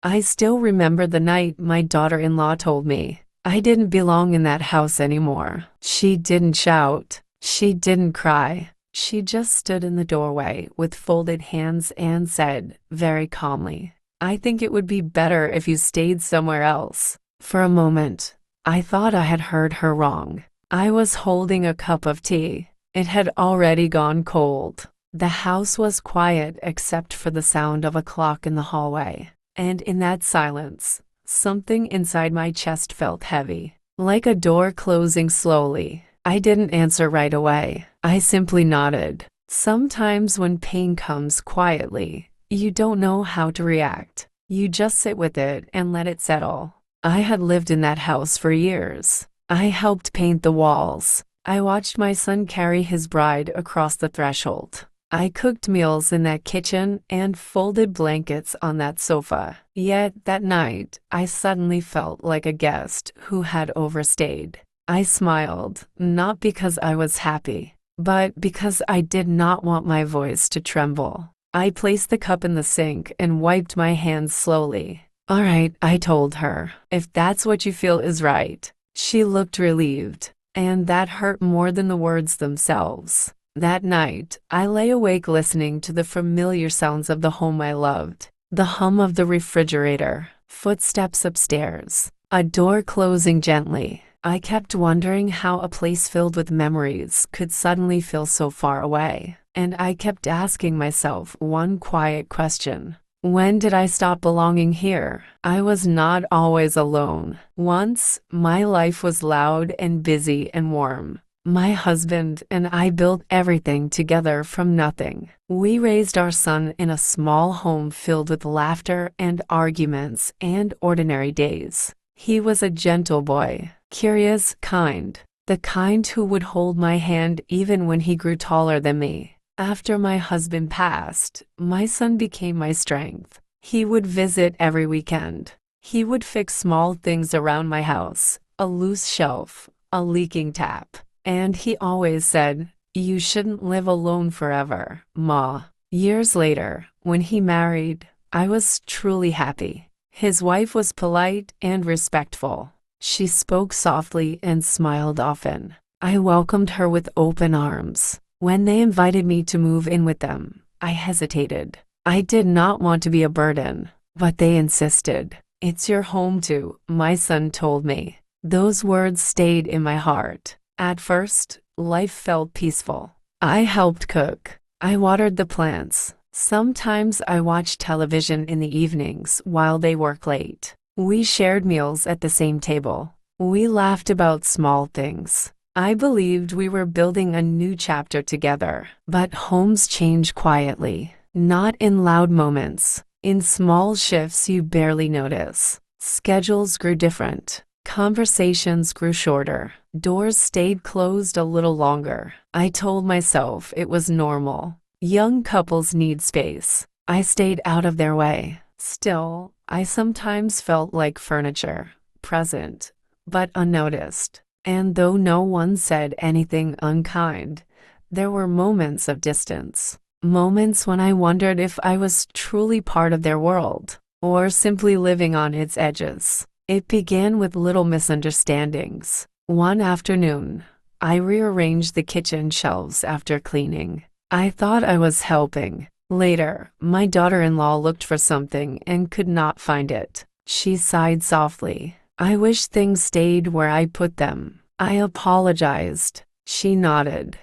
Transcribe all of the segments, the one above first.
I still remember the night my daughter-in-law told me I didn't belong in that house anymore. She didn't shout. She didn't cry. She just stood in the doorway with folded hands and said, very calmly, "I think it would be better if you stayed somewhere else." For a moment, I thought I had heard her wrong. I was holding a cup of tea. It had already gone cold. The house was quiet except for the sound of a clock in the hallway. And in that silence, something inside my chest felt heavy, like a door closing slowly. I didn't answer right away. I simply nodded. Sometimes when pain comes quietly, you don't know how to react. You just sit with it and let it settle. I had lived in that house for years. I helped paint the walls. I watched my son carry his bride across the threshold. I cooked meals in that kitchen and folded blankets on that sofa. Yet that night, I suddenly felt like a guest who had overstayed. I smiled, not because I was happy, but because I did not want my voice to tremble. I placed the cup in the sink and wiped my hands slowly. "All right," I told her, "if that's what you feel is right." She looked relieved, and that hurt more than the words themselves. That night, I lay awake listening to the familiar sounds of the home I loved. The hum of the refrigerator, footsteps upstairs, a door closing gently. I kept wondering how a place filled with memories could suddenly feel so far away. And I kept asking myself one quiet question. When did I stop belonging here? I was not always alone. Once, my life was loud and busy and warm. My husband and I built everything together from nothing. We raised our son in a small home filled with laughter and arguments and ordinary days. He was a gentle boy, curious, kind, the kind who would hold my hand even when he grew taller than me. After my husband passed, my son became my strength. He would visit every weekend. He would fix small things around my house, a loose shelf, a leaking tap. And he always said, "You shouldn't live alone forever, Ma." Years later, when he married, I was truly happy. His wife was polite and respectful. She spoke softly and smiled often. I welcomed her with open arms. When they invited me to move in with them, I hesitated. I did not want to be a burden, but they insisted. "It's your home too," my son told me. Those words stayed in my heart. At first, life felt peaceful. I helped cook. I watered the plants. Sometimes I watched television in the evenings while they worked late. We shared meals at the same table. We laughed about small things. I believed we were building a new chapter together. But homes change quietly, not in loud moments, in small shifts you barely notice. Schedules grew different. Conversations grew shorter. Doors stayed closed a little longer. I told myself it was normal. Young couples need space. I stayed out of their way. Still, I sometimes felt like furniture, present, but unnoticed. And though no one said anything unkind, there were moments of distance. Moments when I wondered if I was truly part of their world, or simply living on its edges. It began with little misunderstandings. One afternoon, I rearranged the kitchen shelves after cleaning. I thought I was helping. Later, my daughter-in-law looked for something and could not find it. She sighed softly. "I wish things stayed where I put them." I apologized. She nodded,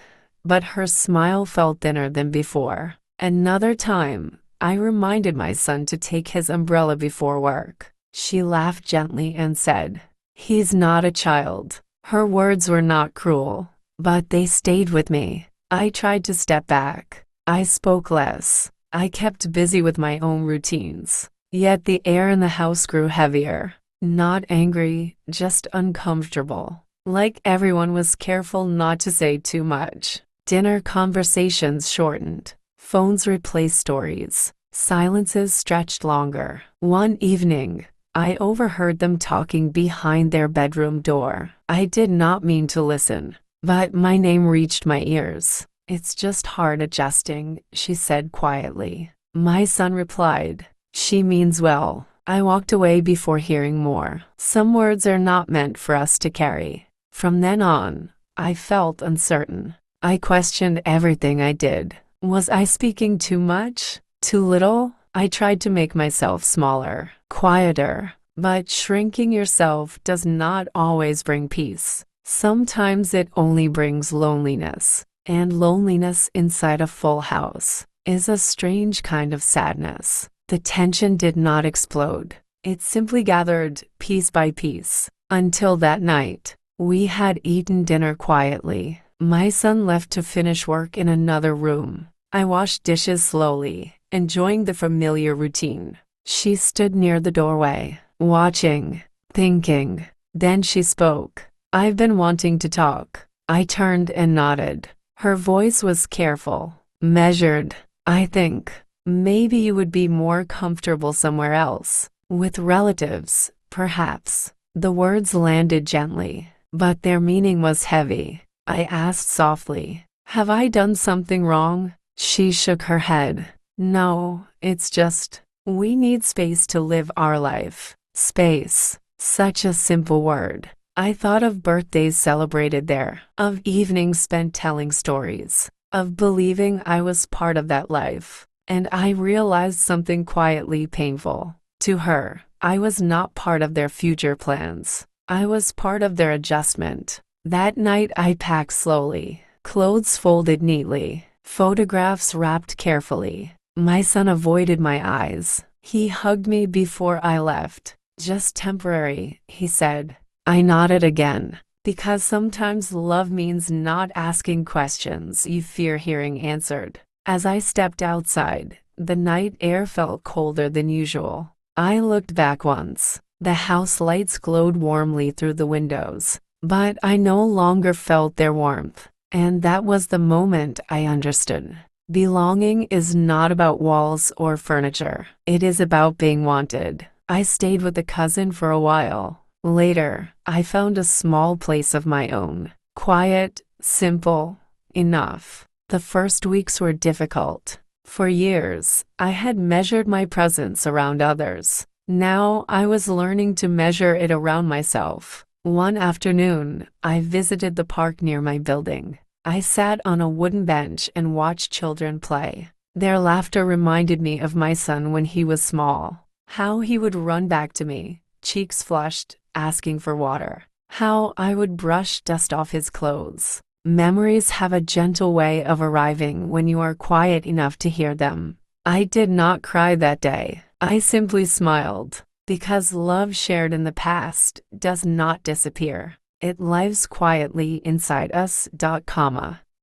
but her smile felt thinner than before. Another time, I reminded my son to take his umbrella before work. She laughed gently and said, "He's not a child." Her words were not cruel, but they stayed with me. I tried to step back. I spoke less. I kept busy with my own routines. Yet the air in the house grew heavier. Not angry, just uncomfortable. Like everyone was careful not to say too much. Dinner conversations shortened. Phones replaced stories. Silences stretched longer. One evening, I overheard them talking behind their bedroom door. I did not mean to listen, but my name reached my ears. "It's just hard adjusting," she said quietly. My son replied, "She means well." I walked away before hearing more. Some words are not meant for us to carry. From then on, I felt uncertain. I questioned everything I did. Was I speaking too much? Too little? I tried to make myself smaller, quieter, but shrinking yourself does not always bring peace. Sometimes it only brings loneliness, and loneliness inside a full house is a strange kind of sadness. The tension did not explode. It simply gathered piece by piece. Until that night, we had eaten dinner quietly. My son left to finish work in another room. I washed dishes slowly, enjoying the familiar routine. She stood near the doorway, watching, thinking. Then she spoke. "I've been wanting to talk." I turned and nodded. Her voice was careful, measured. "I think maybe you would be more comfortable somewhere else. With relatives, perhaps." The words landed gently, but their meaning was heavy. I asked softly, "Have I done something wrong?" She shook her head. "No, it's just, we need space to live our life." Space. Such a simple word. I thought of birthdays celebrated there, of evenings spent telling stories, of believing I was part of that life. And I realized something quietly painful. To her, I was not part of their future plans. I was part of their adjustment. That night I packed slowly, clothes folded neatly, photographs wrapped carefully. My son avoided my eyes. He hugged me before I left. "Just temporary," he said. I nodded again, because sometimes love means not asking questions you fear hearing answered. As I stepped outside, the night air felt colder than usual. I looked back once. The house lights glowed warmly through the windows, but I no longer felt their warmth. And that was the moment I understood. Belonging is not about walls or furniture. It is about being wanted. I stayed with a cousin for a while. Later, I found a small place of my own. Quiet, simple, enough. The first weeks were difficult. For years, I had measured my presence around others. Now I was learning to measure it around myself. One afternoon, I visited the park near my building. I sat on a wooden bench and watched children play. Their laughter reminded me of my son when he was small. How he would run back to me, cheeks flushed, asking for water. How I would brush dust off his clothes. Memories have a gentle way of arriving when you are quiet enough to hear them. I did not cry that day. I simply smiled, because love shared in the past does not disappear. It lives quietly inside us.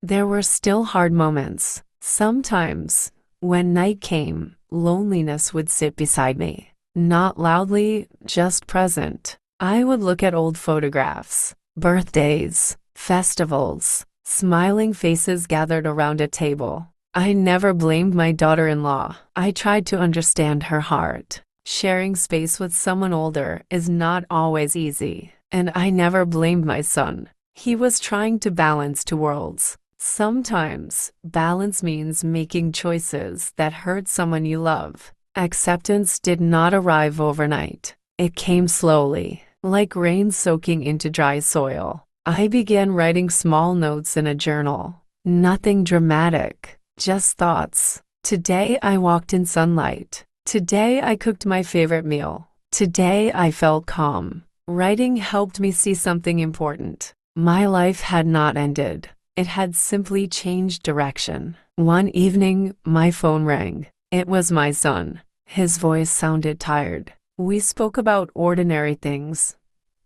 There were still hard moments. Sometimes, when night came, loneliness would sit beside me. Not loudly, just present. I would look at old photographs, birthdays, festivals, smiling faces gathered around a table. I never blamed my daughter-in-law. I tried to understand her heart. Sharing space with someone older is not always easy. And I never blamed my son. He was trying to balance two worlds. Sometimes, balance means making choices that hurt someone you love. Acceptance did not arrive overnight. It came slowly, like rain soaking into dry soil. I began writing small notes in a journal. Nothing dramatic, just thoughts. Today I walked in sunlight. Today I cooked my favorite meal. Today I felt calm. Writing helped me see something important. My life had not ended. It had simply changed direction. One evening, my phone rang. It was my son. His voice sounded tired. We spoke about ordinary things.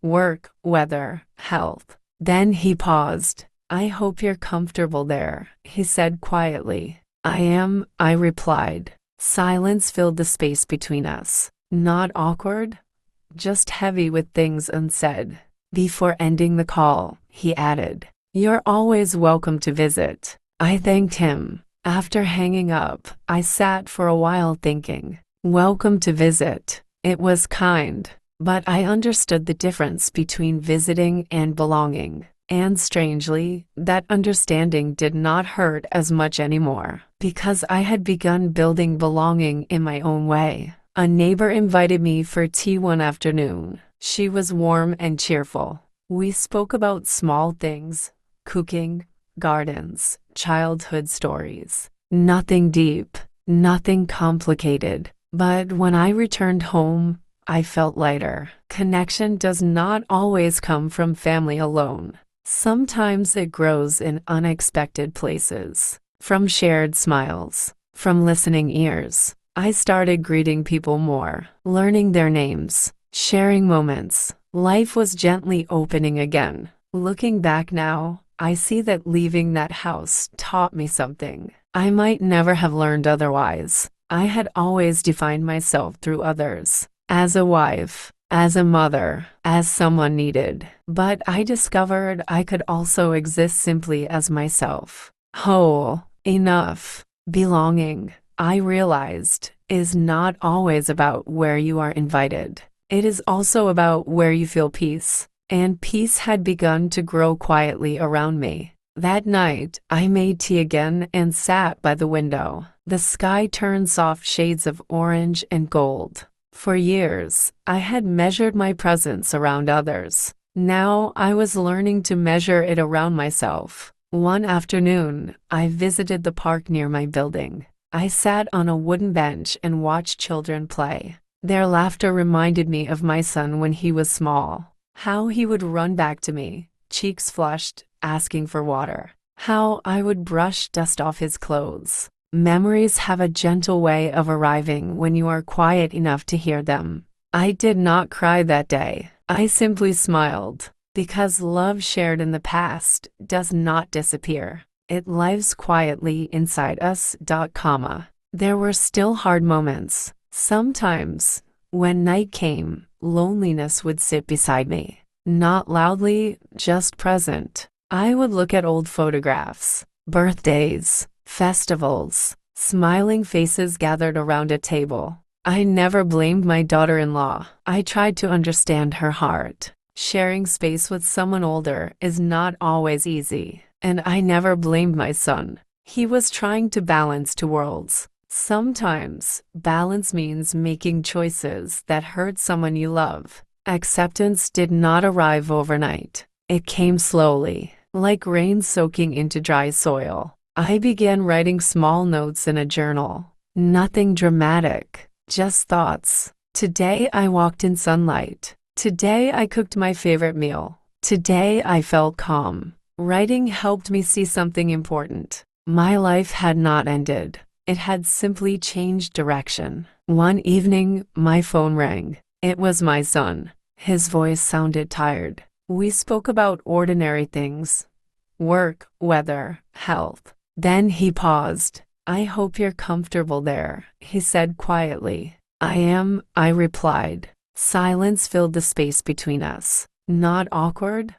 Work, weather, health. Then he paused. "I hope you're comfortable there," he said quietly. "I am," I replied. Silence filled the space between us. Not awkward, just heavy with things unsaid. Before ending the call, he added, "You're always welcome to visit." I thanked him. After hanging up, I sat for a while thinking, welcome to visit. It was kind, but I understood the difference between visiting and belonging. And strangely, that understanding did not hurt as much anymore, because I had begun building belonging in my own way. A neighbor invited me for tea one afternoon. She was warm and cheerful. We spoke about small things, cooking, gardens, childhood stories. Nothing deep, nothing complicated. But when I returned home, I felt lighter. Connection does not always come from family alone. Sometimes it grows in unexpected places. From shared smiles, from listening ears. I started greeting people more, learning their names, sharing moments. Life was gently opening again. Looking back now, I see that leaving that house taught me something I might never have learned otherwise. I had always defined myself through others, as a wife, as a mother, as someone needed. But I discovered I could also exist simply as myself. Whole, enough, belonging, I realized, is not always about where you are invited. It is also about where you feel peace. And peace had begun to grow quietly around me. That night, I made tea again and sat by the window. The sky turned soft shades of orange and gold. For years, I had measured my presence around others. Now I was learning to measure it around myself. One afternoon, I visited the park near my building. I sat on a wooden bench and watched children play. Their laughter reminded me of my son when he was small. How he would run back to me, cheeks flushed, asking for water. How I would brush dust off his clothes. Memories have a gentle way of arriving when you are quiet enough to hear them. I did not cry that day. I simply smiled. Because love shared in the past does not disappear. It lives quietly inside us. There were still hard moments. Sometimes, when night came, loneliness would sit beside me. Not loudly, just present. I would look at old photographs, birthdays, festivals, smiling faces gathered around a table. I never blamed my daughter-in-law. I tried to understand her heart. Sharing space with someone older is not always easy. And I never blamed my son. He was trying to balance two worlds. Sometimes, balance means making choices that hurt someone you love. Acceptance did not arrive overnight. It came slowly, like rain soaking into dry soil. I began writing small notes in a journal. Nothing dramatic, just thoughts. Today I walked in sunlight. Today I cooked my favorite meal. Today I felt calm. Writing helped me see something important. My life had not ended. It had simply changed direction. One evening, my phone rang. It was my son. His voice sounded tired. We spoke about ordinary things. Work, weather, health. Then he paused. "I hope you're comfortable there," he said quietly. "I am," I replied. Silence filled the space between us. Not awkward,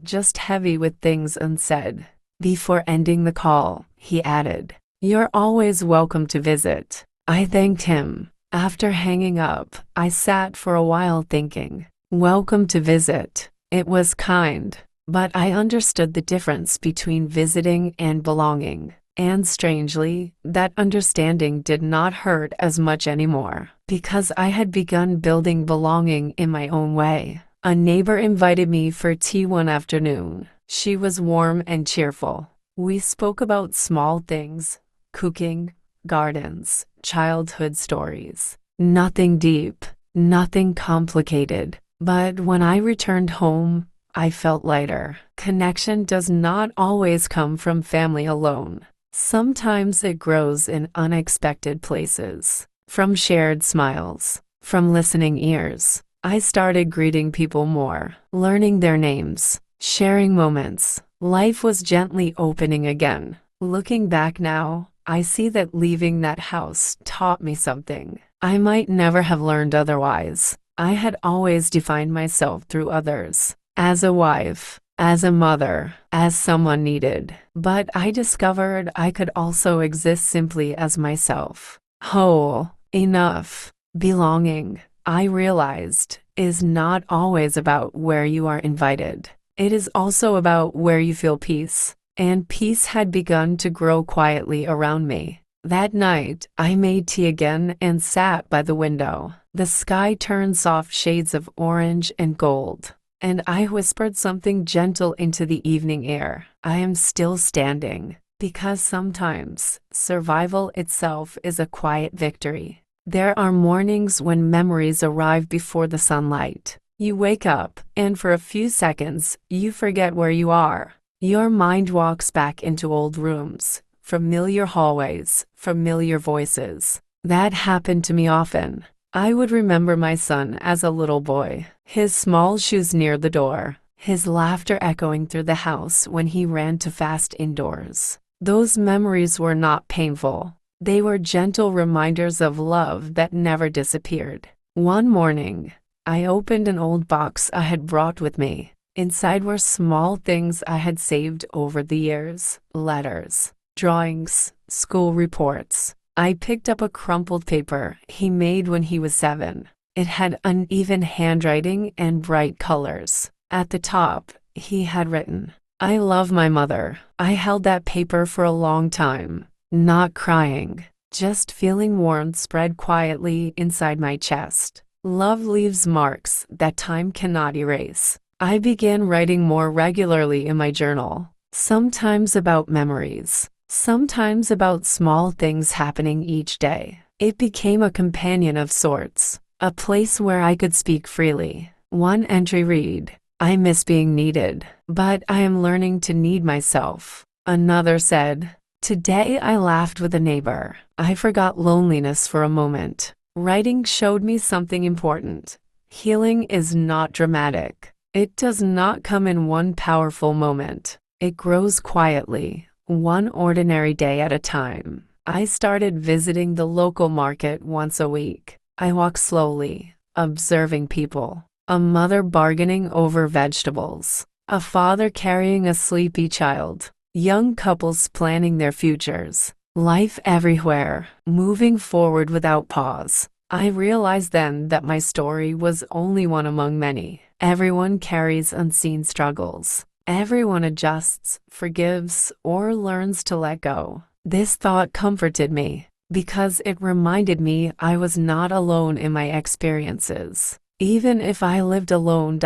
just heavy with things unsaid. Before ending the call, he added, "You're always welcome to visit." I thanked him. After hanging up, I sat for a while thinking, welcome to visit. It was kind, but I understood the difference between visiting and belonging. And strangely, that understanding did not hurt as much anymore, because I had begun building belonging in my own way. A neighbor invited me for tea one afternoon. She was warm and cheerful. We spoke about small things, cooking, gardens, childhood stories. Nothing deep, nothing complicated. But when I returned home, I felt lighter. Connection does not always come from family alone. Sometimes it grows in unexpected places. From shared smiles, from listening ears. I started greeting people more, learning their names, sharing moments. Life was gently opening again. Looking back now, I see that leaving that house taught me something I might never have learned otherwise. I had always defined myself through others, as a wife, as a mother, as someone needed. But I discovered I could also exist simply as myself. Whole, enough, belonging, I realized, is not always about where you are invited. It is also about where you feel peace. And peace had begun to grow quietly around me. That night, I made tea again and sat by the window. The sky turned soft shades of orange and gold, and I whispered something gentle into the evening air. I am still standing, because sometimes survival itself is a quiet victory. There are mornings when memories arrive before the sunlight. You wake up, and for a few seconds, you forget where you are. Your mind walks back into old rooms, familiar hallways, familiar voices. That happened to me often. I would remember my son as a little boy, his small shoes near the door, his laughter echoing through the house when he ran too fast indoors. Those memories were not painful. They were gentle reminders of love that never disappeared. One morning, I opened an old box I had brought with me. Inside were small things I had saved over the years: letters, drawings, school reports. I picked up a crumpled paper he made when he was 7. It had uneven handwriting and bright colors. At the top, he had written, "I love my mother." I held that paper for a long time, not crying, just feeling warmth spread quietly inside my chest. Love leaves marks that time cannot erase. I began writing more regularly in my journal, sometimes about memories, sometimes about small things happening each day. It became a companion of sorts, a place where I could speak freely. One entry read, "I miss being needed, but I am learning to need myself." Another said, "Today I laughed with a neighbor. I forgot loneliness for a moment." Writing showed me something important. Healing is not dramatic. It does not come in one powerful moment. It grows quietly, one ordinary day at a time. I started visiting the local market once a week. I walked slowly, observing people. A mother bargaining over vegetables. A father carrying a sleepy child. Young couples planning their futures. Life everywhere, moving forward without pause. I realized then that my story was only one among many. Everyone carries unseen struggles. Everyone adjusts, forgives, or learns to let go. This thought comforted me, because it reminded me I was not alone in my experiences. Even if I lived alone.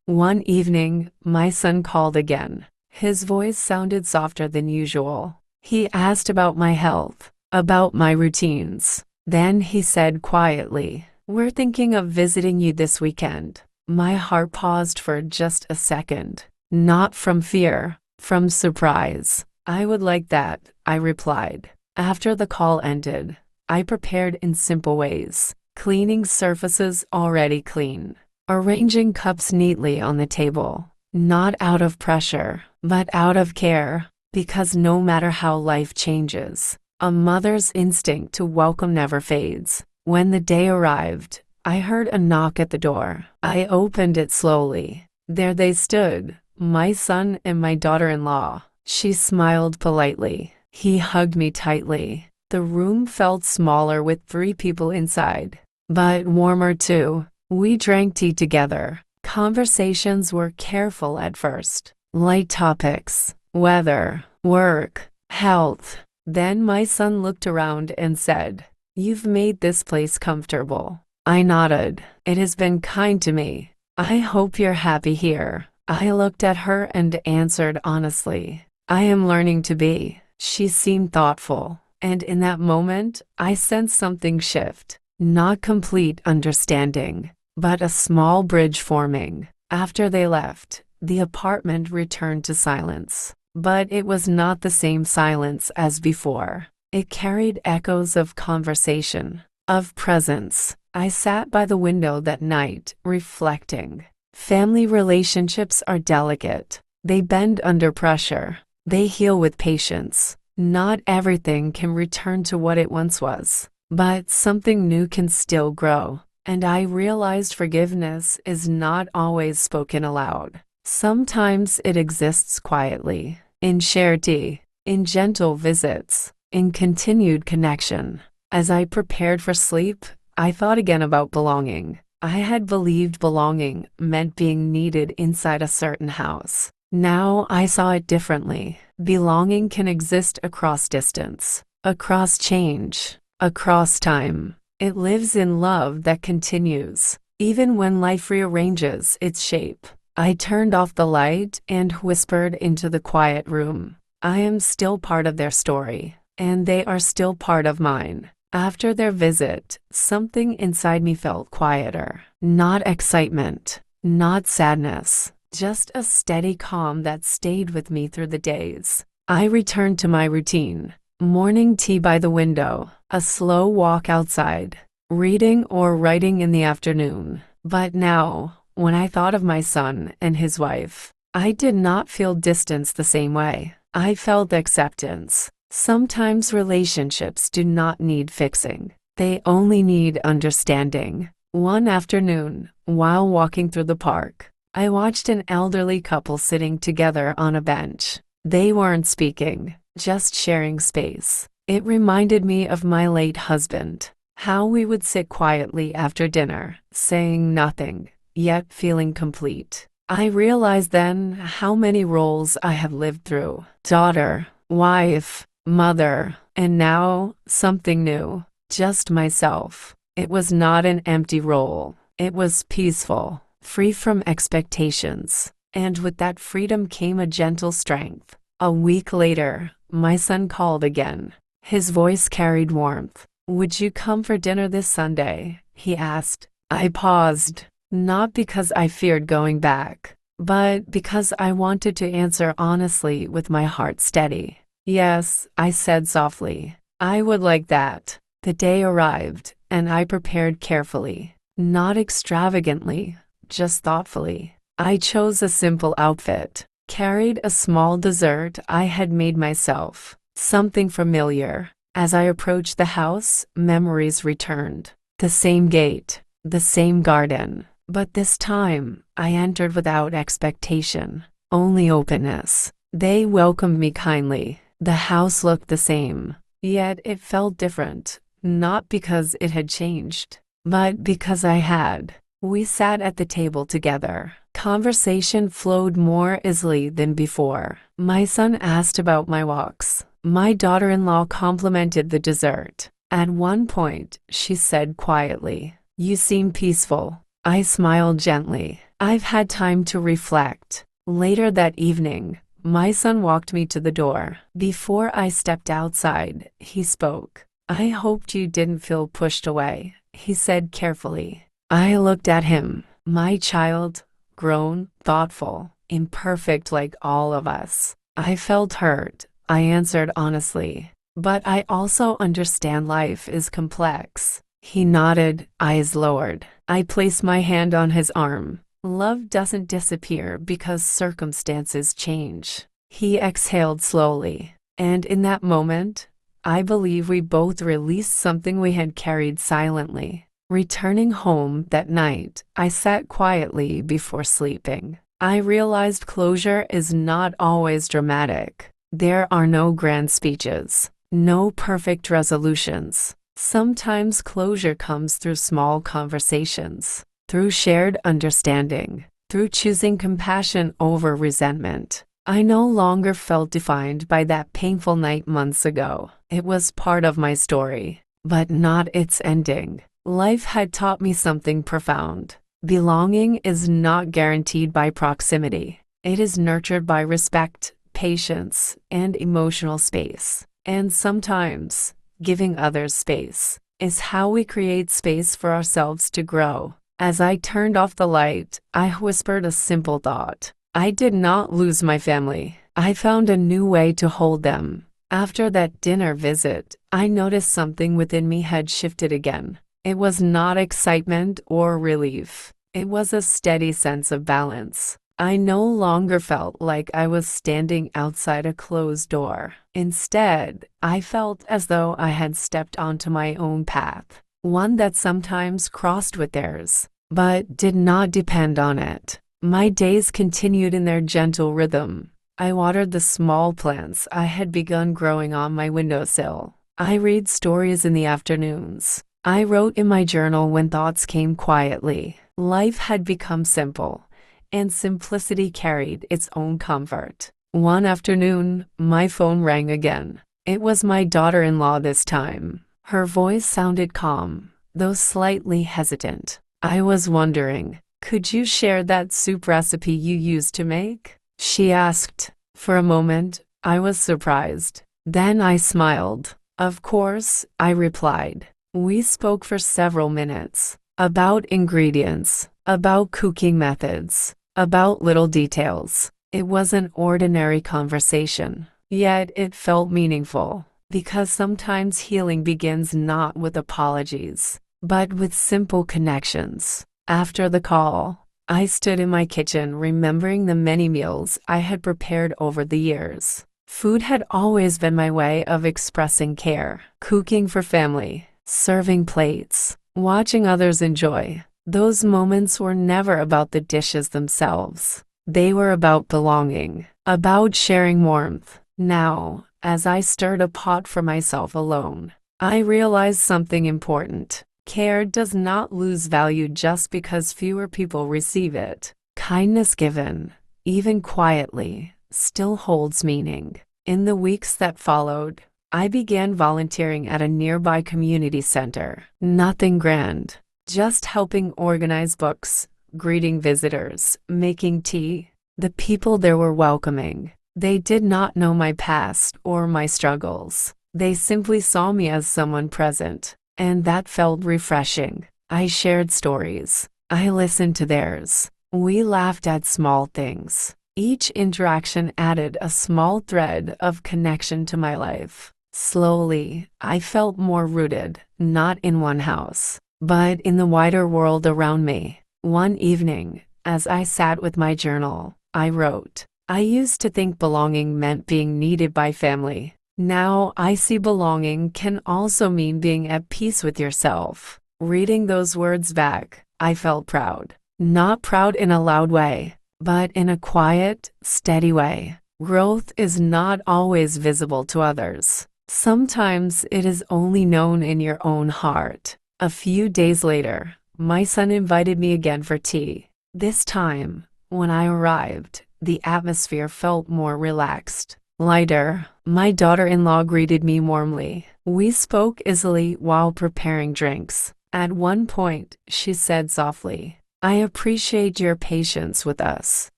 One evening, my son called again. His voice sounded softer than usual. He asked about my health, about my routines. Then he said quietly, "We're thinking of visiting you this weekend." My heart paused for just a second. Not from fear, from surprise. "I would like that," I replied. After the call ended, I prepared in simple ways, cleaning surfaces already clean, arranging cups neatly on the table, not out of pressure, but out of care, because no matter how life changes, a mother's instinct to welcome never fades. When the day arrived, I heard a knock at the door. I opened it slowly. There they stood, my son and my daughter-in-law. She smiled politely. He hugged me tightly. The room felt smaller with 3 people inside, but warmer too. We drank tea together. Conversations were careful at first. Light topics, weather, work, health. Then my son looked around and said, "You've made this place comfortable." I nodded. "It has been kind to me. I hope you're happy here." I looked at her and answered honestly, "I am learning to be." She seemed thoughtful, and in that moment, I sensed something shift. Not complete understanding, but a small bridge forming. After they left, the apartment returned to silence. But it was not the same silence as before. It carried echoes of conversation, of presence. I sat by the window that night, reflecting. Family relationships are delicate. They bend under pressure. They heal with patience. Not everything can return to what it once was, but something new can still grow. And I realized forgiveness is not always spoken aloud. Sometimes it exists quietly, in shared tea, in gentle visits, in continued connection. As I prepared for sleep, I thought again about belonging. I had believed belonging meant being needed inside a certain house. Now I saw it differently. Belonging can exist across distance. across change, across time. It lives in love that continues, even when life rearranges its shape. I turned off the light and whispered into the quiet room. I am still part of their story, and they are still part of mine. After their visit, something inside me felt quieter. Not excitement, not sadness, just a steady calm that stayed with me through the days. I returned to my routine. Morning tea by the window, a slow walk outside, reading or writing in the afternoon. But now, when I thought of my son and his wife, I did not feel distance the same way. I felt acceptance. Sometimes relationships do not need fixing. They only need understanding. One afternoon, while walking through the park, I watched an elderly couple sitting together on a bench. They weren't speaking, just sharing space. It reminded me of my late husband, how we would sit quietly after dinner, saying nothing, yet feeling complete. I realized then how many roles I have lived through: daughter, wife, mother, and now something new, just myself. It was not an empty role. It was peaceful, free from expectations. And with that freedom came a gentle strength. A week later, my son called again. His voice carried warmth. "Would you come for dinner this Sunday?" he asked. I paused, not because I feared going back, but because I wanted to answer honestly with my heart steady. "Yes," I said softly. "I would like that." The day arrived, and I prepared carefully. Not extravagantly, just thoughtfully. I chose a simple outfit, carried a small dessert I had made myself, something familiar. As I approached the house, memories returned. The same gate, the same garden. But this time, I entered without expectation, only openness. They welcomed me kindly. The house looked the same, yet it felt different, not because it had changed, but because I had. We sat at the table together. Conversation flowed more easily than before. My son asked about my walks. My daughter-in-law complimented the dessert. At one point, she said quietly, "You seem peaceful." I smiled gently. I've had time to reflect. Later that evening, my son walked me to the door. Before I stepped outside, he spoke. "I hoped you didn't feel pushed away," he said carefully. I looked at him. My child, grown, thoughtful, imperfect like all of us. I felt hurt, I answered honestly. "But I also understand life is complex." He nodded, eyes lowered. I placed my hand on his arm. "Love doesn't disappear because circumstances change." He exhaled slowly. And in that moment, I believe we both released something we had carried silently. Returning home that night, I sat quietly before sleeping. I realized closure is not always dramatic. There are no grand speeches, no perfect resolutions. Sometimes closure comes through small conversations, through shared understanding, through choosing compassion over resentment. I no longer felt defined by that painful night months ago. It was part of my story, but not its ending. Life had taught me something profound. Belonging is not guaranteed by proximity. It is nurtured by respect, patience, and emotional space. And sometimes, giving others space is how we create space for ourselves to grow. As I turned off the light, I whispered a simple thought. I did not lose my family. I found a new way to hold them. After that dinner visit, I noticed something within me had shifted again. It was not excitement or relief. It was a steady sense of balance. I no longer felt like I was standing outside a closed door. Instead, I felt as though I had stepped onto my own path, one that sometimes crossed with theirs, but did not depend on it. My days continued in their gentle rhythm. I watered the small plants I had begun growing on my windowsill. I read stories in the afternoons. I wrote in my journal when thoughts came quietly. Life had become simple, and simplicity carried its own comfort. One afternoon, my phone rang again. It was my daughter-in-law this time. Her voice sounded calm, though slightly hesitant. I was wondering, could you share that soup recipe you used to make? She asked. For a moment, I was surprised. Then I smiled. Of course, I replied. We spoke for several minutes. About ingredients, about cooking methods, about little details. It was an ordinary conversation, yet it felt meaningful, because sometimes healing begins not with apologies, but with simple connections. After the call, I stood in my kitchen remembering the many meals I had prepared over the years. Food had always been my way of expressing care, cooking for family, serving plates, watching others enjoy. Those moments were never about the dishes themselves. They were about belonging, about sharing warmth. Now, as I stirred a pot for myself alone, I realized something important. Care does not lose value just because fewer people receive it. Kindness given, even quietly, still holds meaning. In the weeks that followed, I began volunteering at a nearby community center. Nothing grand, just helping organize books, greeting visitors, making tea. The people there were welcoming. They did not know my past or my struggles. They simply saw me as someone present, and that felt refreshing. I shared stories. I listened to theirs. We laughed at small things. Each interaction added a small thread of connection to my life. Slowly, I felt more rooted, not in one house, but in the wider world around me. One evening, as I sat with my journal, I wrote, I used to think belonging meant being needed by family. Now I see belonging can also mean being at peace with yourself. Reading those words back, I felt proud. Not proud in a loud way, but in a quiet, steady way. Growth is not always visible to others. Sometimes it is only known in your own heart. A few days later, my son invited me again for tea. This time, when I arrived, the atmosphere felt more relaxed, lighter. My daughter-in-law greeted me warmly. We spoke easily while preparing drinks. At one point, she said softly, I appreciate your patience with us.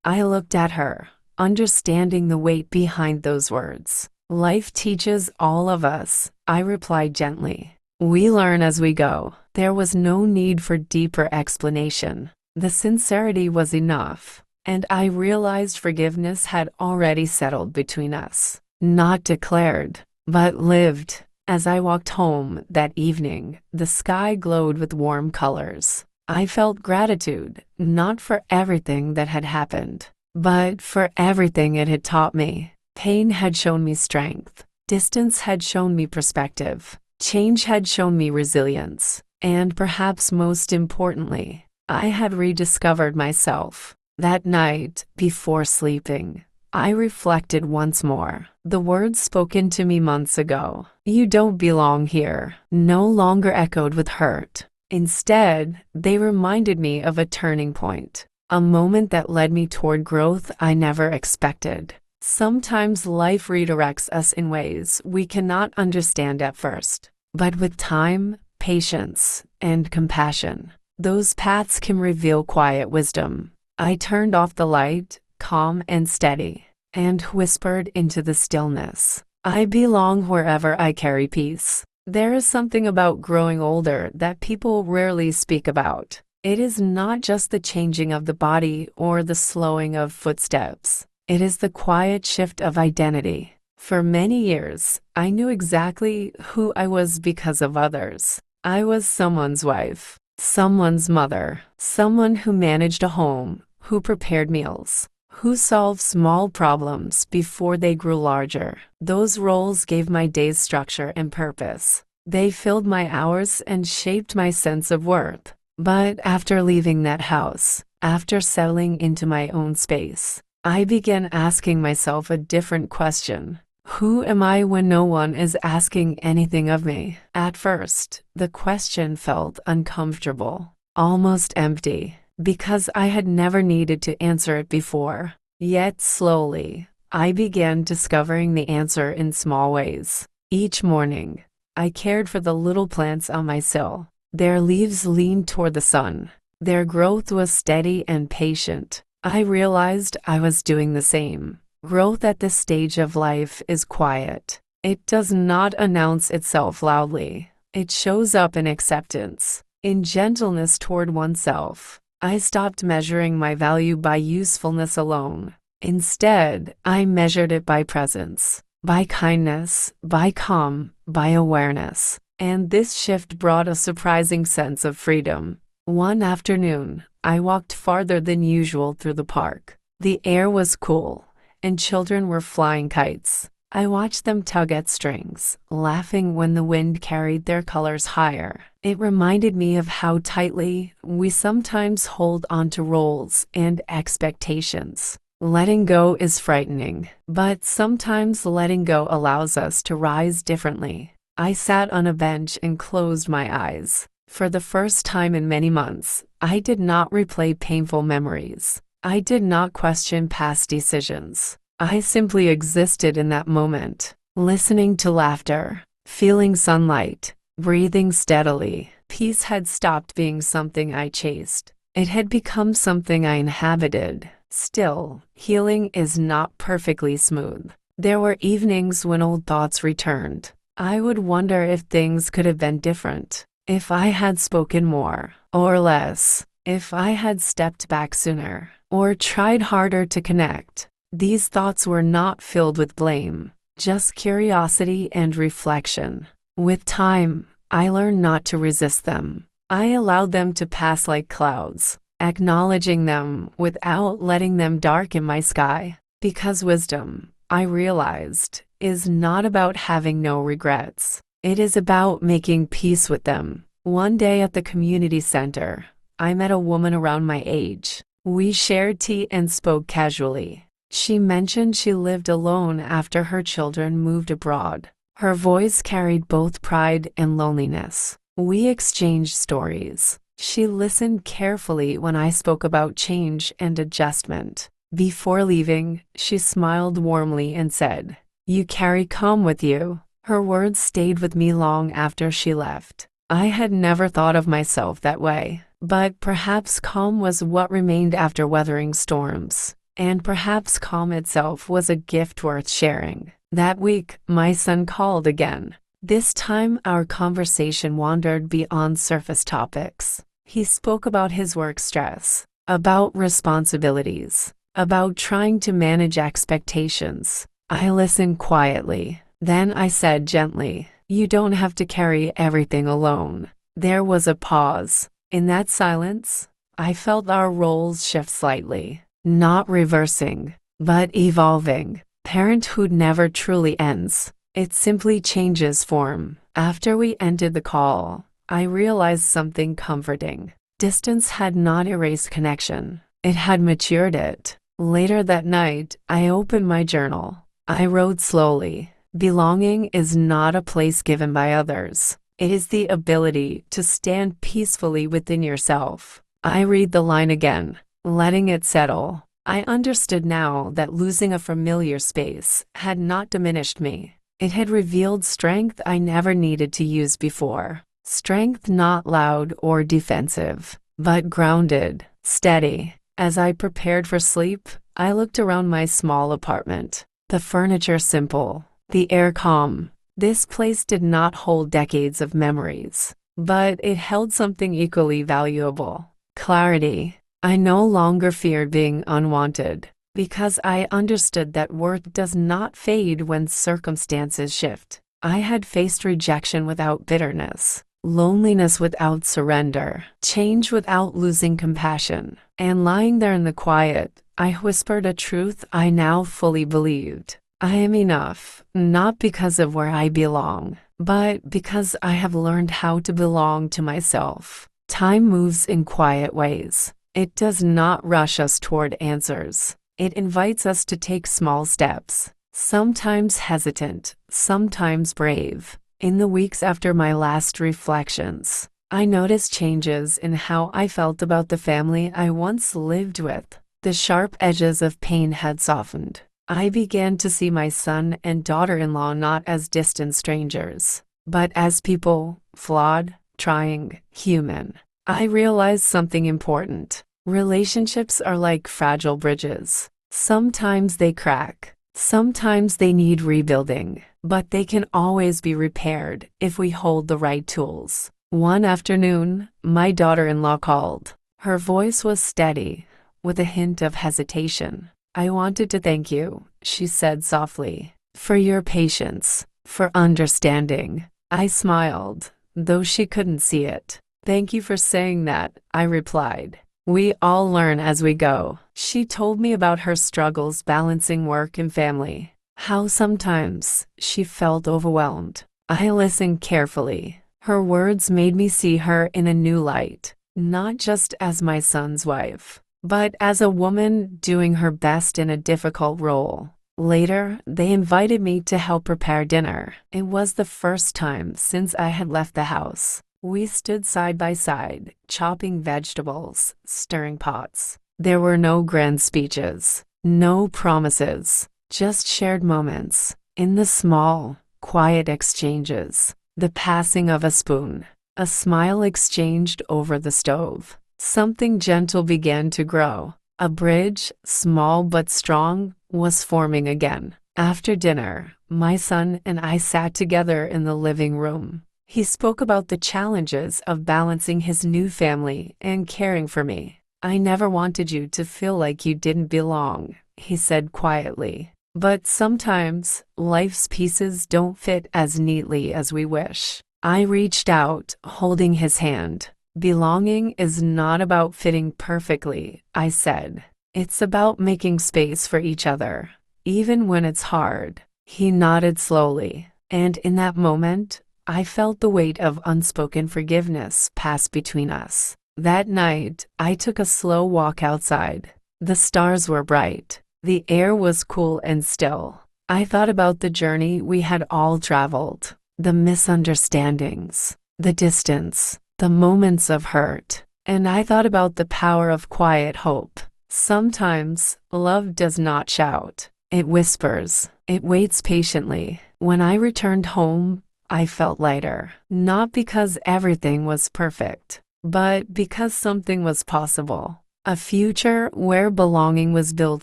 I looked at her, understanding the weight behind those words. Life teaches all of us, I replied gently. We learn as we go. There was no need for deeper explanation. The sincerity was enough, and I realized forgiveness had already settled between us. Not declared, but lived. As I walked home that evening, the sky glowed with warm colors. I felt gratitude, not for everything that had happened, but for everything it had taught me. Pain had shown me strength. Distance had shown me perspective. Change had shown me resilience. And perhaps most importantly, I had rediscovered myself. That night, before sleeping, I reflected once more. The words spoken to me months ago, you don't belong here, no longer echoed with hurt. Instead, they reminded me of a turning point, a moment that led me toward growth I never expected. Sometimes life redirects us in ways we cannot understand at first, but with time, patience, and compassion, those paths can reveal quiet wisdom. I turned off the light, calm and steady, and whispered into the stillness. I belong wherever I carry peace. There is something about growing older that people rarely speak about. It is not just the changing of the body or the slowing of footsteps. It is the quiet shift of identity. For many years, I knew exactly who I was because of others. I was someone's wife, someone's mother, someone who managed a home, who prepared meals, who solved small problems before they grew larger. Those roles gave my days structure and purpose. They filled my hours and shaped my sense of worth. But after leaving that house, after settling into my own space, I began asking myself a different question. Who am I when no one is asking anything of me? At first, the question felt uncomfortable, almost empty, because I had never needed to answer it before. Yet slowly, I began discovering the answer in small ways. Each morning, I cared for the little plants on my sill. Their leaves leaned toward the sun. Their growth was steady and patient. I realized I was doing the same. Growth at this stage of life is quiet. It does not announce itself loudly. It shows up in acceptance, in gentleness toward oneself. I stopped measuring my value by usefulness alone. Instead, I measured it by presence, by kindness, by calm, by awareness. And this shift brought a surprising sense of freedom. One afternoon, I walked farther than usual through the park. The air was cool, and children were flying kites. I watched them tug at strings, laughing when the wind carried their colors higher. It reminded me of how tightly we sometimes hold onto roles and expectations. Letting go is frightening, but sometimes letting go allows us to rise differently. I sat on a bench and closed my eyes. For the first time in many months, I did not replay painful memories. I did not question past decisions. I simply existed in that moment, listening to laughter, feeling sunlight, breathing steadily. Peace had stopped being something I chased. It had become something I inhabited. Still, healing is not perfectly smooth. There were evenings when old thoughts returned. I would wonder if things could have been different, if I had spoken more or less, if I had stepped back sooner or tried harder to connect. These thoughts were not filled with blame, just curiosity and reflection. With time, I learned not to resist them. I allowed them to pass like clouds, acknowledging them without letting them darken my sky. Because wisdom, I realized, is not about having no regrets. It is about making peace with them. One day at the community center, I met a woman around my age. We shared tea and spoke casually. She mentioned she lived alone after her children moved abroad. Her voice carried both pride and loneliness. We exchanged stories. She listened carefully when I spoke about change and adjustment. Before leaving, she smiled warmly and said, "You carry calm with you." Her words stayed with me long after she left. I had never thought of myself that way, but perhaps calm was what remained after weathering storms. And perhaps calm itself was a gift worth sharing. That week, my son called again. This time, our conversation wandered beyond surface topics. He spoke about his work stress, about responsibilities, about trying to manage expectations. I listened quietly. Then I said gently, "You don't have to carry everything alone." There was a pause. In that silence, I felt our roles shift slightly. Not reversing, but evolving. Parenthood never truly ends. It simply changes form. After we ended the call, I realized something comforting. Distance had not erased connection. It had matured it. Later that night, I opened my journal. I wrote slowly. Belonging is not a place given by others. It is the ability to stand peacefully within yourself. I read the line again, letting it settle. I understood now that losing a familiar space had not diminished me. It had revealed strength I never needed to use before. Strength not loud or defensive, but grounded, steady. As I prepared for sleep, I looked around my small apartment. The furniture simple, the air calm. This place did not hold decades of memories, but it held something equally valuable: clarity. I no longer feared being unwanted, because I understood that worth does not fade when circumstances shift. I had faced rejection without bitterness, loneliness without surrender, change without losing compassion. And lying there in the quiet, I whispered a truth I now fully believed. I am enough, not because of where I belong, but because I have learned how to belong to myself. Time moves in quiet ways. It does not rush us toward answers. It invites us to take small steps, sometimes hesitant, sometimes brave. In the weeks after my last reflections, I noticed changes in how I felt about the family I once lived with. The sharp edges of pain had softened. I began to see my son and daughter-in-law not as distant strangers, but as people, flawed, trying, human. I realized something important. Relationships are like fragile bridges. Sometimes they crack. Sometimes they need rebuilding, but they can always be repaired if we hold the right tools. One afternoon, my daughter-in-law called. Her voice was steady, with a hint of hesitation. "I wanted to thank you," she said softly, "for your patience, for understanding." I smiled, though she couldn't see it. "Thank you for saying that," I replied. "We all learn as we go." She told me about her struggles balancing work and family, how sometimes she felt overwhelmed. I listened carefully. Her words made me see her in a new light, not just as my son's wife, but as a woman doing her best in a difficult role. Later, they invited me to help prepare dinner. It was the first time since I had left the house. We stood side by side, chopping vegetables, stirring pots. There were no grand speeches, no promises, just shared moments. In the small, quiet exchanges, the passing of a spoon, a smile exchanged over the stove, something gentle began to grow. A bridge, small but strong, was forming again. After dinner, my son and I sat together in the living room. He spoke about the challenges of balancing his new family and caring for me. "I never wanted you to feel like you didn't belong," he said quietly. "But sometimes, life's pieces don't fit as neatly as we wish." I reached out, holding his hand. "Belonging is not about fitting perfectly," I said. "It's about making space for each other, even when it's hard." He nodded slowly, and in that moment, I felt the weight of unspoken forgiveness pass between us. That night, I took a slow walk outside. The stars were bright. The air was cool and still. I thought about the journey we had all traveled, the misunderstandings, the distance, the moments of hurt, and I thought about the power of quiet hope. Sometimes, love does not shout. It whispers. It waits patiently. When I returned home, I felt lighter, not because everything was perfect, but because something was possible. A future where belonging was built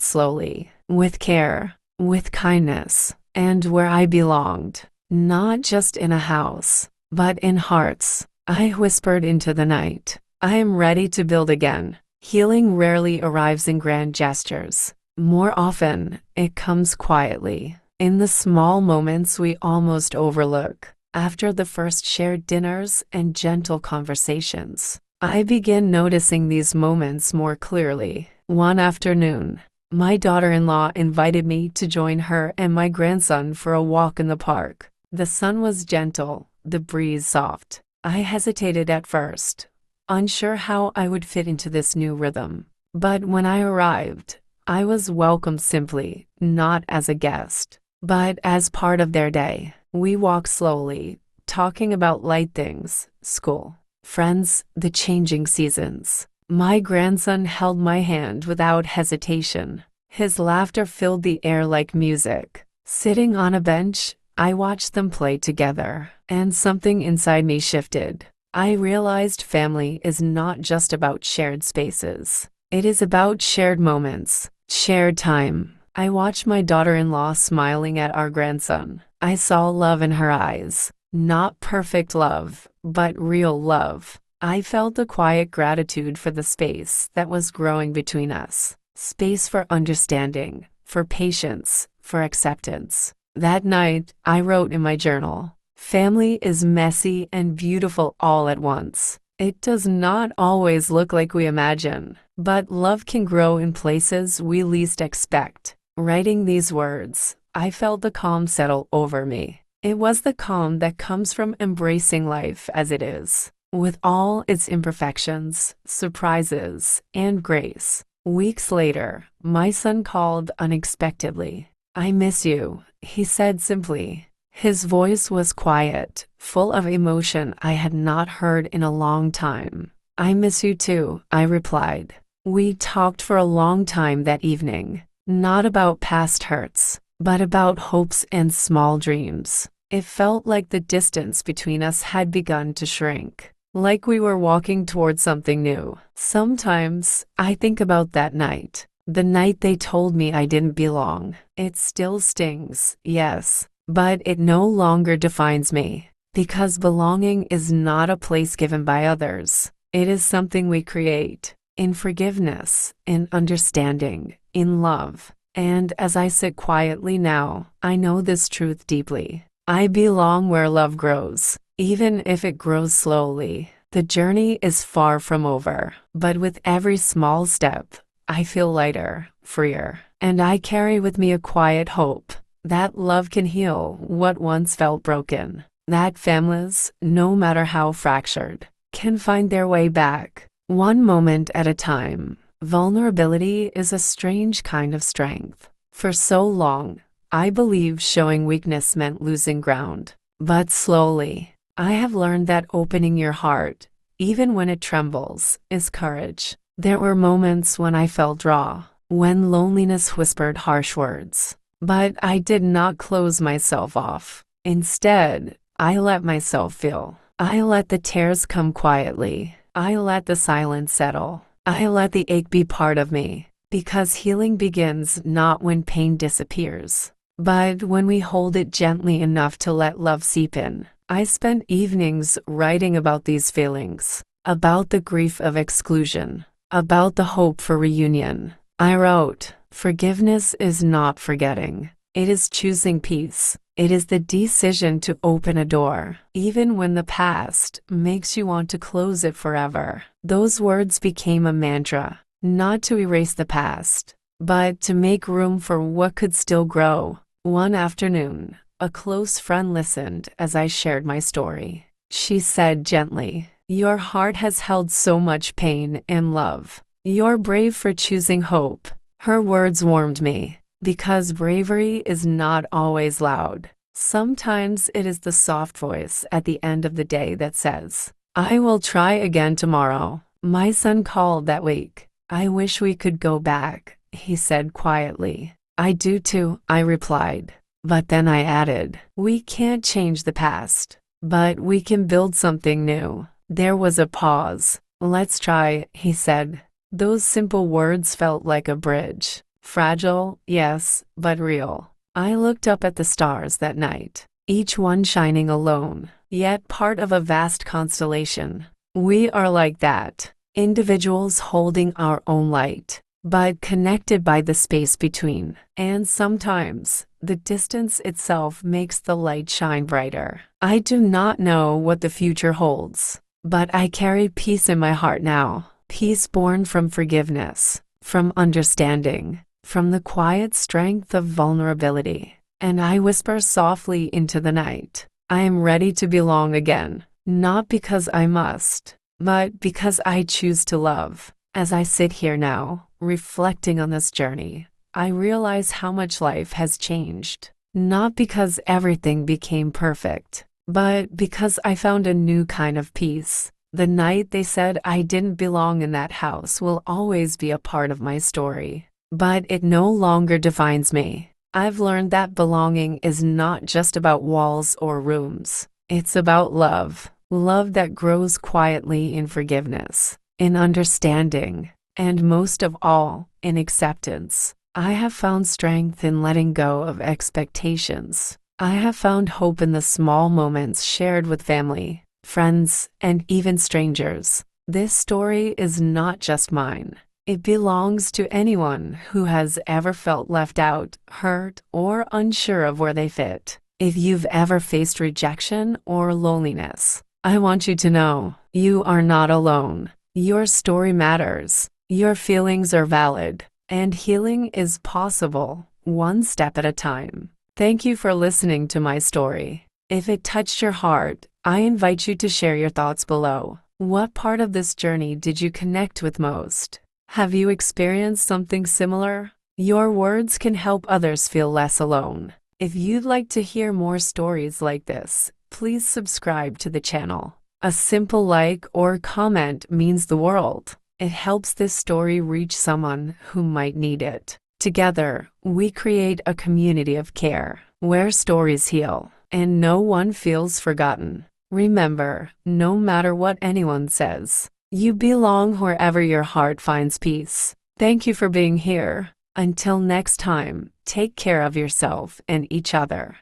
slowly, with care, with kindness, and where I belonged, not just in a house, but in hearts. I whispered into the night, "I am ready to build again." Healing rarely arrives in grand gestures. More often, it comes quietly, in the small moments we almost overlook. After the first shared dinners and gentle conversations, I began noticing these moments more clearly. One afternoon, my daughter-in-law invited me to join her and my grandson for a walk in the park. The sun was gentle, the breeze soft. I hesitated at first, unsure how I would fit into this new rhythm. But when I arrived, I was welcomed simply, not as a guest, but as part of their day. We walked slowly, talking about light things, school, friends, the changing seasons. My grandson held my hand without hesitation. His laughter filled the air like music. Sitting on a bench, I watched them play together, and something inside me shifted. I realized family is not just about shared spaces. It is about shared moments, shared time. I watched my daughter-in-law smiling at our grandson. I saw love in her eyes. Not perfect love, but real love. I felt a quiet gratitude for the space that was growing between us. Space for understanding, for patience, for acceptance. That night, I wrote in my journal, "Family is messy and beautiful all at once." It does not always look like we imagine, but love can grow in places we least expect. Writing these words, I felt the calm settle over me. It was the calm that comes from embracing life as it is, with all its imperfections, surprises, and grace. Weeks later, my son called unexpectedly. "I miss you," he said simply. His voice was quiet, full of emotion I had not heard in a long time. "I miss you too," I replied. We talked for a long time that evening. Not about past hurts, but about hopes and small dreams. It felt like the distance between us had begun to shrink, like we were walking towards something new. Sometimes I think about that night, the night they told me I didn't belong. It still stings, yes, but it no longer defines me, because belonging is not a place given by others. It is something we create, in forgiveness, in understanding, in love. And as I sit quietly now, I know this truth deeply. I belong where love grows, even if it grows slowly. The journey is far from over, but with every small step, I feel lighter, freer, and I carry with me a quiet hope that love can heal what once felt broken, that families, no matter how fractured, can find their way back, one moment at a time. Vulnerability is a strange kind of strength. For so long, I believed showing weakness meant losing ground. But slowly, I have learned that opening your heart, even when it trembles, is courage. There were moments when I felt raw, when loneliness whispered harsh words. But I did not close myself off. Instead, I let myself feel. I let the tears come quietly. I let the silence settle. I let the ache be part of me, because healing begins not when pain disappears, but when we hold it gently enough to let love seep in. I spent evenings writing about these feelings, about the grief of exclusion, about the hope for reunion. I wrote, "Forgiveness is not forgetting. It is choosing peace. It is the decision to open a door, even when the past makes you want to close it forever." Those words became a mantra, not to erase the past, but to make room for what could still grow. One afternoon, a close friend listened as I shared my story. She said gently, "Your heart has held so much pain and love. You're brave for choosing hope." Her words warmed me, because bravery is not always loud. Sometimes it is the soft voice at the end of the day that says, "I will try again tomorrow." My son called that week. "I wish we could go back," he said quietly. "I do too," I replied. But then I added, "We can't change the past, but we can build something new." There was a pause. "Let's try," he said. Those simple words felt like a bridge. Fragile, yes, but real. I looked up at the stars that night, each one shining alone, yet part of a vast constellation. We are like that, individuals holding our own light, but connected by the space between. And sometimes, the distance itself makes the light shine brighter. I do not know what the future holds, but I carry peace in my heart now. Peace born from forgiveness, from understanding, from the quiet strength of vulnerability. And I whisper softly into the night, I am ready to belong again, not because I must, but because I choose to love. As I sit here now, reflecting on this journey, I realize how much life has changed. Not because everything became perfect, but because I found a new kind of peace. The night they said I didn't belong in that house will always be a part of my story. But it no longer defines me. I've learned that belonging is not just about walls or rooms. It's about love. Love that grows quietly in forgiveness, in understanding, and most of all, in acceptance. I have found strength in letting go of expectations. I have found hope in the small moments shared with family, friends, and even strangers. This story is not just mine. It belongs to anyone who has ever felt left out, hurt, or unsure of where they fit. If you've ever faced rejection or loneliness, I want you to know you are not alone. Your story matters. Your feelings are valid, and healing is possible, one step at a time. Thank you for listening to my story. If it touched your heart, I invite you to share your thoughts below. What part of this journey did you connect with most? Have you experienced something similar? Your words can help others feel less alone. If you'd like to hear more stories like this, please subscribe to the channel. A simple like or comment means the world. It helps this story reach someone who might need it. Together, we create a community of care, where stories heal, and no one feels forgotten. Remember, no matter what anyone says, you belong wherever your heart finds peace. Thank you for being here. Until next time, take care of yourself and each other.